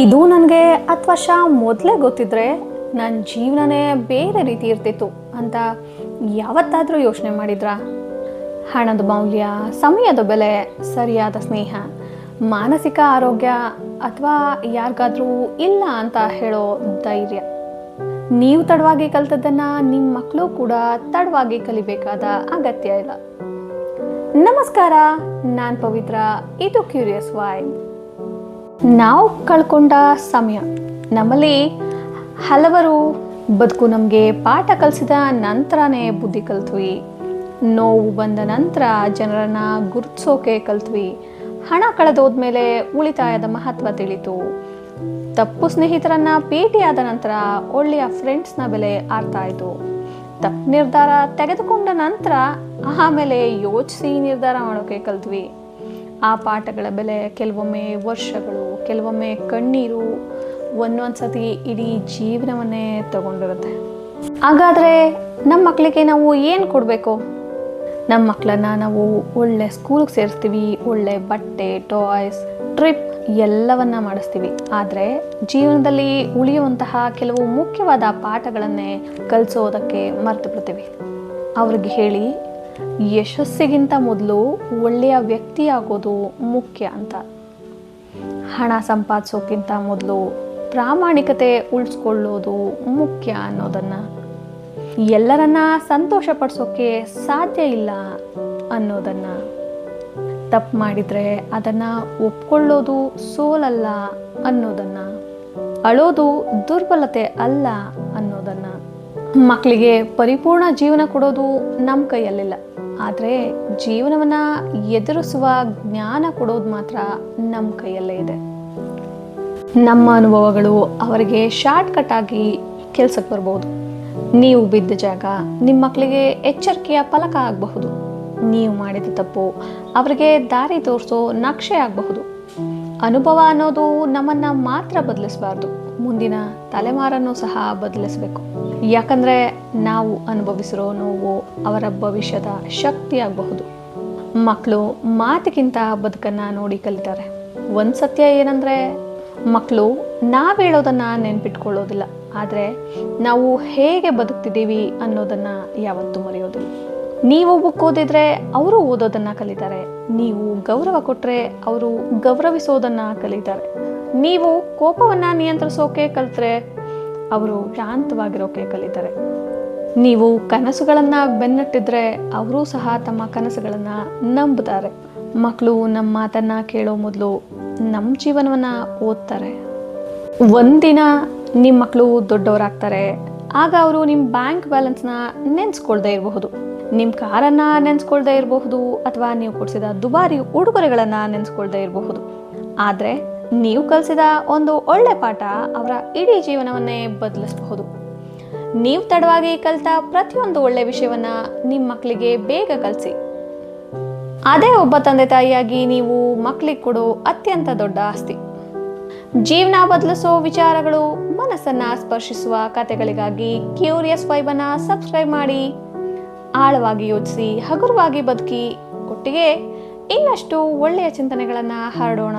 ಇದು ನನಗೆ 10 ವರ್ಷ ಮೊದಲೇ ಗೊತ್ತಿದ್ರೆ ನನ್ನ ಜೀವನನೇ ಬೇರೆ ರೀತಿ ಇರ್ತಿತ್ತು ಅಂತ ಯಾವತ್ತಾದರೂ ಯೋಚನೆ ಮಾಡಿದ್ರಾ? ಹಣದ ಮೌಲ್ಯ, ಸಮಯದ ಬೆಲೆ, ಸರಿಯಾದ ಸ್ನೇಹ, ಮಾನಸಿಕ ಆರೋಗ್ಯ ಅಥವಾ ಯಾರಿಗಾದ್ರೂ ಇಲ್ಲ ಅಂತ ಹೇಳೋ ಧೈರ್ಯ. ನೀವು ತಡವಾಗಿ ಕಲಿತದ್ದನ್ನು ನಿಮ್ಮ ಮಕ್ಕಳು ಕೂಡ ತಡವಾಗಿ ಕಲಿಬೇಕಾದ ಅಗತ್ಯ ಇಲ್ಲ. ನಮಸ್ಕಾರ, ನಾನು ಪವಿತ್ರ, ಇದು ಕ್ಯೂರಿಯಸ್ ವೈಬ್. ನಾವು ಕಳ್ಕೊಂಡ ಸಮಯ. ನಮ್ಮಲ್ಲಿ ಹಲವರು ಬದುಕು ನಮಗೆ ಪಾಠ ಕಲಿಸಿದ ನಂತರನೇ ಬುದ್ಧಿ ಕಲ್ತ್ವಿ, ನೋವು ಬಂದ ನಂತರ ಜನರನ್ನು ಗುರುತಿಸೋಕೆ ಕಲ್ತ್ವಿ, ಹಣ ಕಳೆದೋದ್ಮೇಲೆ ಉಳಿತಾಯದ ಮಹತ್ವ ತಿಳಿತು, ತಪ್ಪು ಸ್ನೇಹಿತರನ್ನ ಭೇಟಿಯಾದ ನಂತರ ಒಳ್ಳೆಯ ಫ್ರೆಂಡ್ಸ್ನ ಬೆಲೆ ಅರ್ಥ ಆಯಿತು, ತಪ್ಪು ನಿರ್ಧಾರ ತೆಗೆದುಕೊಂಡ ನಂತರ ಆಮೇಲೆ ಯೋಚಿಸಿ ನಿರ್ಧಾರ ಮಾಡೋಕೆ ಕಲ್ತ್ವಿ. ಆ ಪಾಠಗಳ ಬೆಲೆ ಕೆಲವೊಮ್ಮೆ ವರ್ಷಗಳು, ಕೆಲವೊಮ್ಮೆ ಕಣ್ಣೀರು, ಒಂದೊಂದು ಸತಿ ಇಡೀ ಜೀವನವನ್ನೇ ತಗೊಂಡಿರುತ್ತೆ. ಹಾಗಾದರೆ ನಮ್ಮ ಮಕ್ಕಳಿಗೆ ನಾವು ಏನು ಕೊಡಬೇಕು? ನಮ್ಮ ಮಕ್ಕಳನ್ನ ನಾವು ಒಳ್ಳೆ ಸ್ಕೂಲ್ಗೆ ಸೇರಿಸ್ತೀವಿ, ಒಳ್ಳೆ ಬಟ್ಟೆ, ಟಾಯ್ಸ್, ಟ್ರಿಪ್ ಎಲ್ಲವನ್ನ ಮಾಡಿಸ್ತೀವಿ. ಆದರೆ ಜೀವನದಲ್ಲಿ ಉಳಿಯುವಂತಹ ಕೆಲವು ಮುಖ್ಯವಾದ ಪಾಠಗಳನ್ನೇ ಕಲಿಸೋದಕ್ಕೆ ಮರೆತು ಬಿಡ್ತೀವಿ. ಅವ್ರಿಗೆ ಹೇಳಿ ಯಶಸ್ಸಿಗಿಂತ ಮೊದಲು ಒಳ್ಳೆಯ ವ್ಯಕ್ತಿಯಾಗೋದು ಮುಖ್ಯ ಅಂತ, ಹಣ ಸಂಪಾದಿಸೋಕ್ಕಿಂತ ಮೊದಲು ಪ್ರಾಮಾಣಿಕತೆ ಉಳಿಸ್ಕೊಳ್ಳೋದು ಮುಖ್ಯ ಅನ್ನೋದನ್ನು, ಎಲ್ಲರನ್ನ ಸಂತೋಷ ಪಡಿಸೋಕ್ಕೆ ಸಾಧ್ಯ ಇಲ್ಲ ಅನ್ನೋದನ್ನು, ತಪ್ಪು ಮಾಡಿದರೆ ಅದನ್ನು ಒಪ್ಕೊಳ್ಳೋದು ಸೋಲಲ್ಲ ಅನ್ನೋದನ್ನು, ಅಳೋದು ದುರ್ಬಲತೆ ಅಲ್ಲ ಅನ್ನೋದನ್ನು. ಮಕ್ಕಳಿಗೆ ಪರಿಪೂರ್ಣ ಜೀವನ ಕೊಡೋದು ನಮ್ಮ ಕೈಯಲ್ಲಿಲ್ಲ, ಆದರೆ ಜೀವನವನ್ನು ಎದುರಿಸುವ ಜ್ಞಾನ ಕೊಡೋದು ಮಾತ್ರ ನಮ್ಮ ಕೈಯಲ್ಲೇ ಇದೆ. ನಮ್ಮ ಅನುಭವಗಳು ಅವರಿಗೆ ಶಾರ್ಟ್ಕಟ್ ಆಗಿ ಕೆಲಸಕ್ಕೆ ಬರ್ಬೋದು. ನೀವು ಬಿದ್ದ ಜಾಗ ನಿಮ್ಮ ಮಕ್ಕಳಿಗೆ ಎಚ್ಚರಿಕೆಯ ಫಲಕ ಆಗಬಹುದು. ನೀವು ಮಾಡಿದ ತಪ್ಪು ಅವರಿಗೆ ದಾರಿ ತೋರಿಸೋ ನಕ್ಷೆ ಆಗಬಹುದು. ಅನುಭವ ಅನ್ನೋದು ನಮ್ಮನ್ನು ಮಾತ್ರ ಬದಲಿಸಬಾರ್ದು, ಮುಂದಿನ ತಲೆಮಾರನ್ನು ಸಹ ಬದಲಿಸಬೇಕು. ಯಾಕಂದರೆ ನಾವು ಅನುಭವಿಸಿರೋ ನೋವು ಅವರ ಭವಿಷ್ಯದ ಶಕ್ತಿ ಆಗಬಹುದು. ಮಕ್ಕಳು ಮಾತಿಗಿಂತ ಬದುಕನ್ನು ನೋಡಿ ಕಲಿತಾರೆ. ಒಂದು ಸತ್ಯ ಏನಂದರೆ, ಮಕ್ಕಳು ನಾವು ಹೇಳೋದನ್ನು ನೆನ್ಪಿಟ್ಕೊಳ್ಳೋದಿಲ್ಲ, ಆದರೆ ನಾವು ಹೇಗೆ ಬದುಕ್ತಿದ್ದೀವಿ ಅನ್ನೋದನ್ನು ಯಾವತ್ತೂ ಮರೆಯೋದಿಲ್ಲ. ನೀವು ಬುಕ್ ಓದಿದ್ರೆ ಅವರು ಓದೋದನ್ನು ಕಲಿತಾರೆ. ನೀವು ಗೌರವ ಕೊಟ್ಟರೆ ಅವರು ಗೌರವಿಸೋದನ್ನು ಕಲಿತಾರೆ. ನೀವು ಕೋಪವನ್ನು ನಿಯಂತ್ರಿಸೋಕೆ ಕಲಿತ್ರೆ ಅವರು ಶಾಂತವಾಗಿರೋಕೆ ಕಲಿತಾರೆ. ನೀವು ಕನಸುಗಳನ್ನು ಬೆನ್ನಟ್ಟಿದ್ರೆ ಅವರೂ ಸಹ ತಮ್ಮ ಕನಸುಗಳನ್ನು ನಂಬುತ್ತಾರೆ. ಮಕ್ಕಳು ನಮ್ಮ ಮಾತನ್ನು ಕೇಳೋ ಮೊದಲು ನಮ್ಮ ಜೀವನವನ್ನು ಓದ್ತಾರೆ. ಒಂದಿನ ನಿಮ್ಮ ಮಕ್ಕಳು ದೊಡ್ಡವರಾಗ್ತಾರೆ. ಆಗ ಅವರು ನಿಮ್ಮ ಬ್ಯಾಂಕ್ ಬ್ಯಾಲೆನ್ಸ್ನ ನೆನೆಸ್ಕೊಳ್ದೇ ಇರಬಹುದು, ನಿಮ್ಮ ಕಾರನ್ನು ನೆನೆಸ್ಕೊಳ್ದೇ ಇರಬಹುದು, ಅಥವಾ ನೀವು ಕೊಡಿಸಿದ ದುಬಾರಿ ಉಡುಗೊರೆಗಳನ್ನು ನೆನೆಸ್ಕೊಳ್ದೇ ಇರಬಹುದು. ಆದರೆ ನೀವು ಕಲಿಸಿದ ಒಂದು ಒಳ್ಳೆ ಪಾಠ ಅವರ ಇಡೀ ಜೀವನವನ್ನೇ ಬದಲಿಸಬಹುದು. ನೀವು ತಡವಾಗಿ ಕಲಿತ ಪ್ರತಿಯೊಂದು ಒಳ್ಳೆ ವಿಷಯವನ್ನು ನಿಮ್ಮ ಮಕ್ಕಳಿಗೆ ಬೇಗ ಕಲಿಸಿ. ಅದೇ ಒಬ್ಬ ತಂದೆ ತಾಯಿಯಾಗಿ ನೀವು ಮಕ್ಕಳಿಗೆ ಕೊಡೋ ಅತ್ಯಂತ ದೊಡ್ಡ ಆಸ್ತಿ. ಜೀವನ ಬದಲಿಸೋ ವಿಚಾರಗಳು, ಮನಸ್ಸನ್ನು ಸ್ಪರ್ಶಿಸುವ ಕಥೆಗಳಿಗಾಗಿ ಕ್ಯೂರಿಯಸ್ ವೈಬನ್ನು ಸಬ್ಸ್ಕ್ರೈಬ್ ಮಾಡಿ. ಆಳವಾಗಿ ಯೋಚಿಸಿ, ಹಗುರವಾಗಿ ಬದುಕಿ, ಒಟ್ಟಿಗೆ ಇನ್ನಷ್ಟು ಒಳ್ಳೆಯ ಚಿಂತನೆಗಳನ್ನು ಹರಡೋಣ.